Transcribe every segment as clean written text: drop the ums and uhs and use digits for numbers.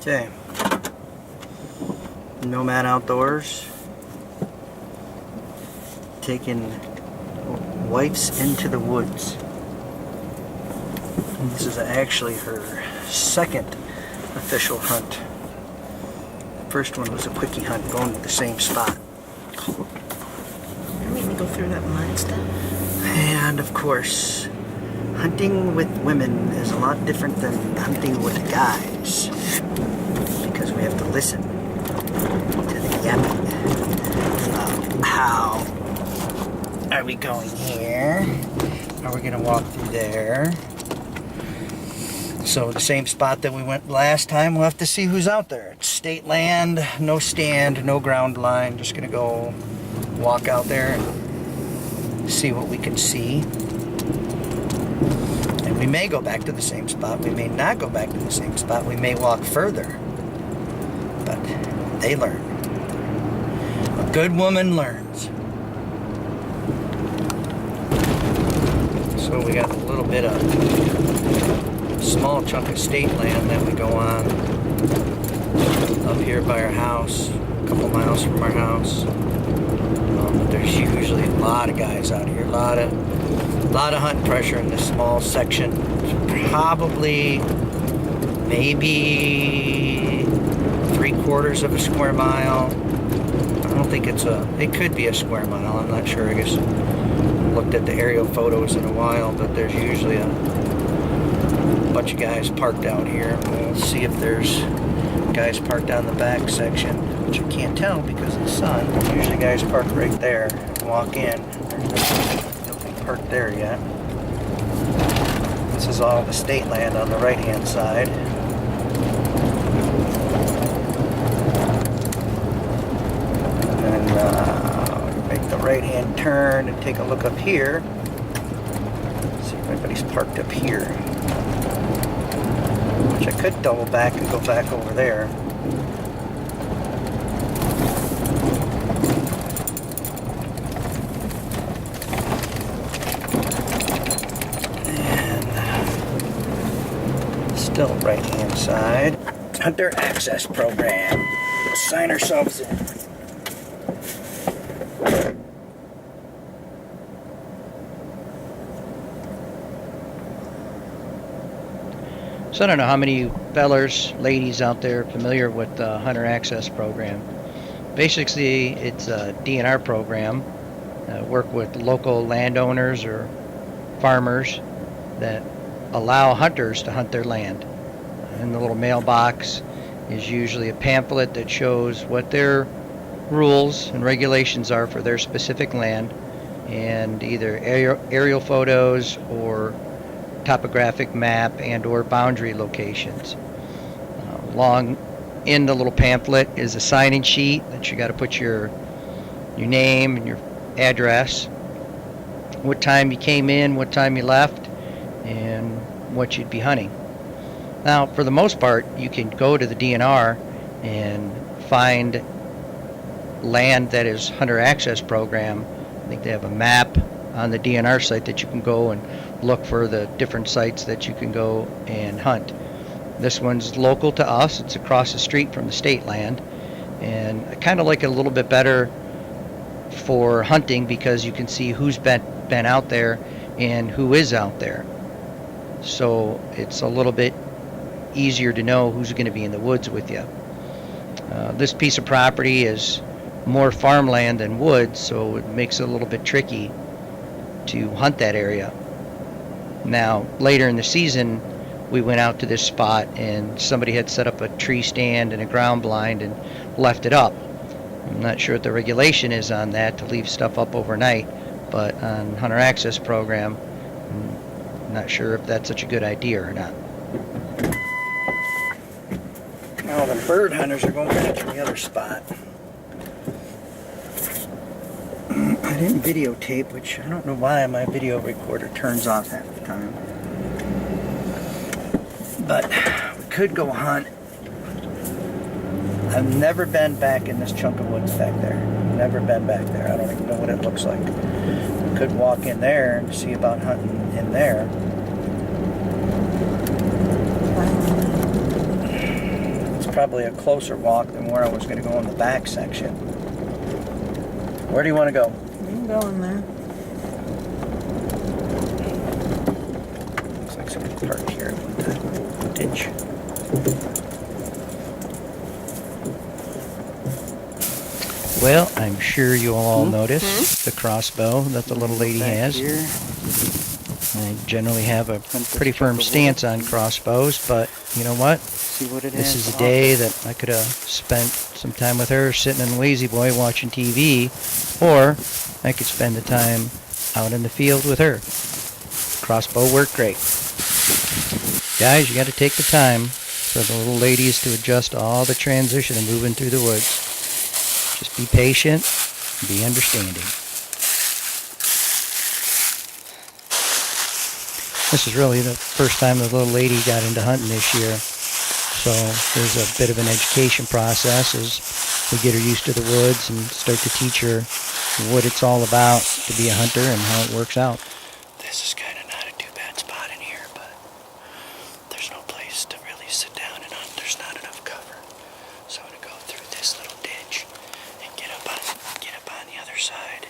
Okay, Nomad Outdoors taking wife's into the woods. And this is actually her second official hunt. The first one was a quickie hunt going to the same spot. I made me go through that mud stuff. And of course, hunting with women is a lot different than hunting with guys, because we have to listen to the yapping. How are we going here? Are we going to walk through there? So the same spot that we went last time, we'll have to see who's out there. It's state land, no stand, no ground line. Just going to go walk out there and see what we can see. And we may go back to the same spot. We may not go back to the same spot. We may walk further. But they learn. A good woman learns. So we got a little bit of small chunk of state land that we go on up here by our house, a couple miles from our house. But there's usually a lot of guys out here, a lot of hunt pressure in this small section. Probably maybe 3/4 of a square mile. I don't think it could be a square mile, I'm not sure. I guess looked at the aerial photos in a while, but there's usually a bunch of guys parked out here. We'll see if there's guys parked down the back section, which I can't tell because of the sun. Usually guys park right there and walk in. There's nobody parked there yet. This is all the state land on the right hand side. And make the right hand turn and take a look up here. See if anybody's parked up here. Which I could double back and go back over there. And still right hand side. Hunter Access Program. We'll sign ourselves in. So I don't know how many fellers, ladies out there familiar with the Hunter Access Program. Basically, it's a DNR program. Work with local landowners or farmers that allow hunters to hunt their land. In the little mailbox is usually a pamphlet that shows what their rules and regulations are for their specific land, and either aerial photos or topographic map and or boundary locations. Along in the little pamphlet is a sign-in sheet that you got to put your name and your address, what time you came in, what time you left, and what you'd be hunting. Now, for the most part, you can go to the DNR and find land that is Hunter Access Program. I think they have a map on the DNR site that you can go and look for the different sites that you can go and hunt. This one's local to us. It's across the street from the state land, and I kind of like it a little bit better for hunting because you can see who's been out there and who is out there. So it's a little bit easier to know who's going to be in the woods with you. This piece of property is more farmland than woods, so it makes it a little bit tricky to hunt that area. Now, later in the season, we went out to this spot and somebody had set up a tree stand and a ground blind and left it up. I'm not sure what the regulation is on that to leave stuff up overnight, but on Hunter Access Program, I'm not sure if that's such a good idea or not. Now the bird hunters are going back to the other spot. I didn't videotape, which I don't know why my video recorder turns off half the time. But we could go hunt. I've never been back in this chunk of woods back there. Never been back there. I don't even know what it looks like. We could walk in there and see about hunting in there. It's probably a closer walk than where I was going to go in the back section. Where do you want to go? You can go in there. Looks like someone parked here at one time. Ditch. Well, I'm sure you all noticed the crossbow that the little lady Back has. here. I generally have a pretty firm stance on crossbows, but you know what? See what it This is. is a day that I could have spent some time with her sitting in Lazy Boy watching TV, or I could spend the time out in the field with her. Crossbow worked great. Guys, you got to take the time for the little ladies to adjust all the transition and moving through the woods. Just be patient, be understanding. This is really the first time the little lady got into hunting this year. So there's a bit of an education process as we get her used to the woods and start to teach her what it's all about to be a hunter and how it works out. This is kind of not a too bad spot in here, but there's no place to really sit down and hunt. There's not enough cover. So I'm going to go through this little ditch and get up on the other side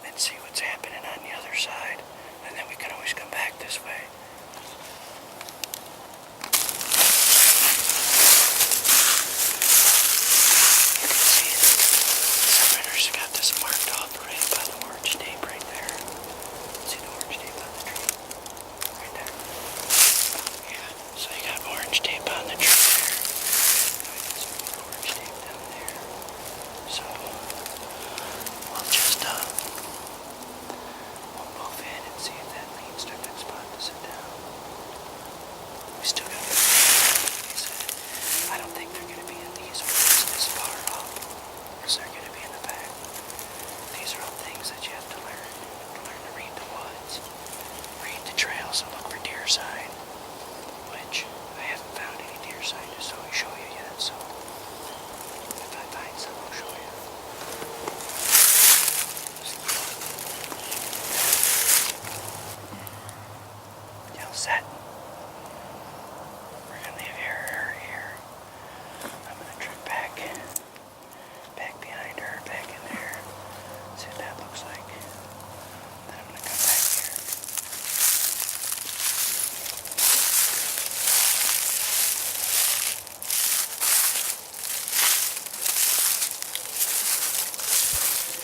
and see what's happening on the other side. And then we can always come back this way. You can see it. Somebody's got this marked off right by the orange tape right there. See the orange tape on the tree? Right there. Yeah, so you got orange tape on the tree there. We got some more orange tape down there. So we'll just we'll move in and see if that leads to a good spot to sit down. We still got to I don't think they're going to be in these woods this far up, or they're going to be in the back. These are all things that you have to learn. Learn to read the woods, read the trails, and look for deer sign, which I haven't found any deer sign to show you yet, so if I find some, I'll show you. You all set? We're going to leave her here. I'm going to trip back behind her, back in there, see what that looks like. Then I'm going to come back here.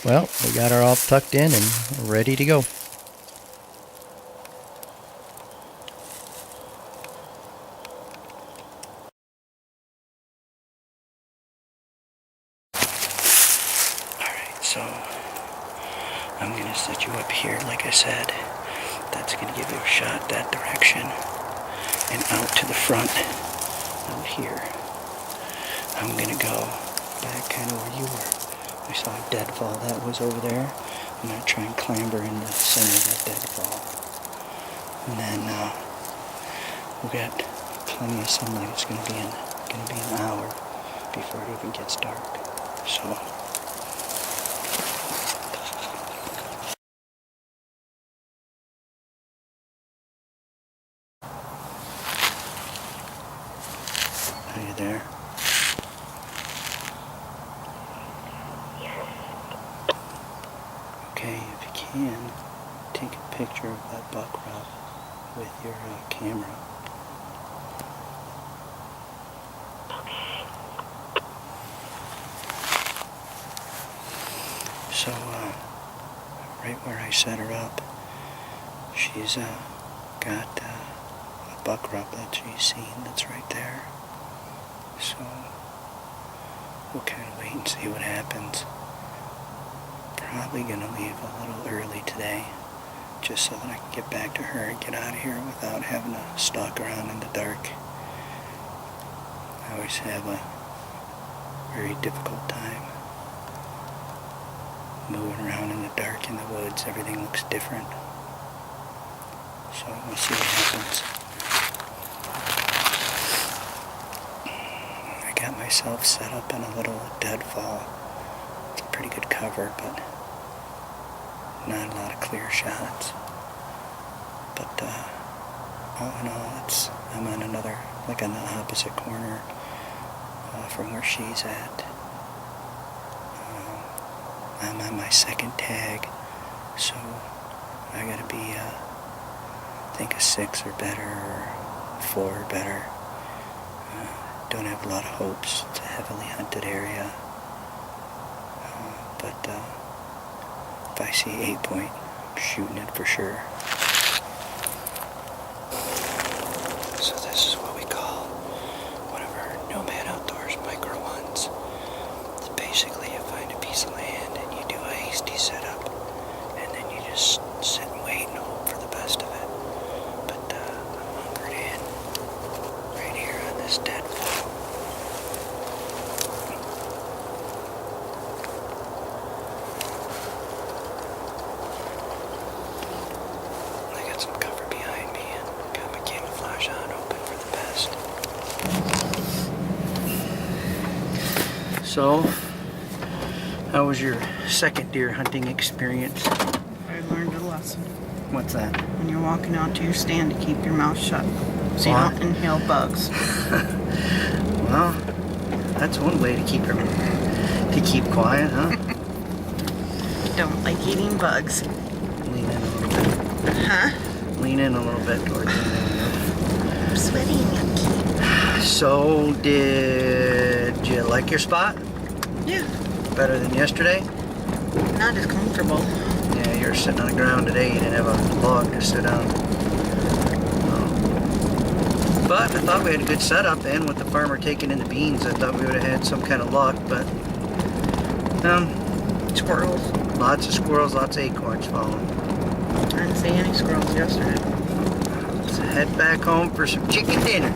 Well, we got her all tucked in and ready to go. So I'm going to set you up here, like I said. That's going to give you a shot that direction and out to the front, out here. I'm going to go back kind of where you were. I saw a deadfall that was over there. I'm going to try and clamber in the center of that deadfall. And then we've got plenty of sunlight. It's going to be an hour before it even gets dark. So are you there? Okay, if you can, take a picture of that buck rub with your camera. So, right where I set her up, she's got a buck rub that she's seen that's right there. So we'll kind of wait and see what happens. Probably going to leave a little early today, just so that I can get back to her and get out of here without having to stalk around in the dark. I always have a very difficult time moving around in the dark in the woods. Everything looks different. So we'll see what happens. I got myself set up in a little deadfall. It's a pretty good cover, but not a lot of clear shots. But all in all, I'm on another, like on the opposite corner from where she's at. I'm on my second tag, so I gotta be, I think a 6 or better, or 4 or better. Don't have a lot of hopes. It's a heavily hunted area. But if I see 8 point, I'm shooting it for sure. So this is what we call one of our Nomad Outdoors micro ones. It's basically you find a piece of land and you do a hasty setup, and then you just sit and wait and hope for the best of it. But I'm hunkered in right here on this deadfall. I got some cover behind me and got my camouflage on, hoping for the best. So, how was your second deer hunting experience? I learned a lesson. What's that? When you're walking out to your stand, to keep your mouth shut so you don't inhale bugs. Well, that's one way to keep quiet, huh? Don't like eating bugs. Lean in a little bit. Huh? Lean in a little bit towards me. I'm sweating. Yucky. So, did you like your spot? Yeah, Better than yesterday? not as comfortable. Yeah, you were sitting on the ground today. You didn't have a log to sit on. But I thought we had a good setup, and with the farmer taking in the beans, I thought we would have had some kind of luck. But Squirrels. lots of squirrels, lots of acorns falling. I didn't see any squirrels yesterday. Let's head back home for some chicken dinner.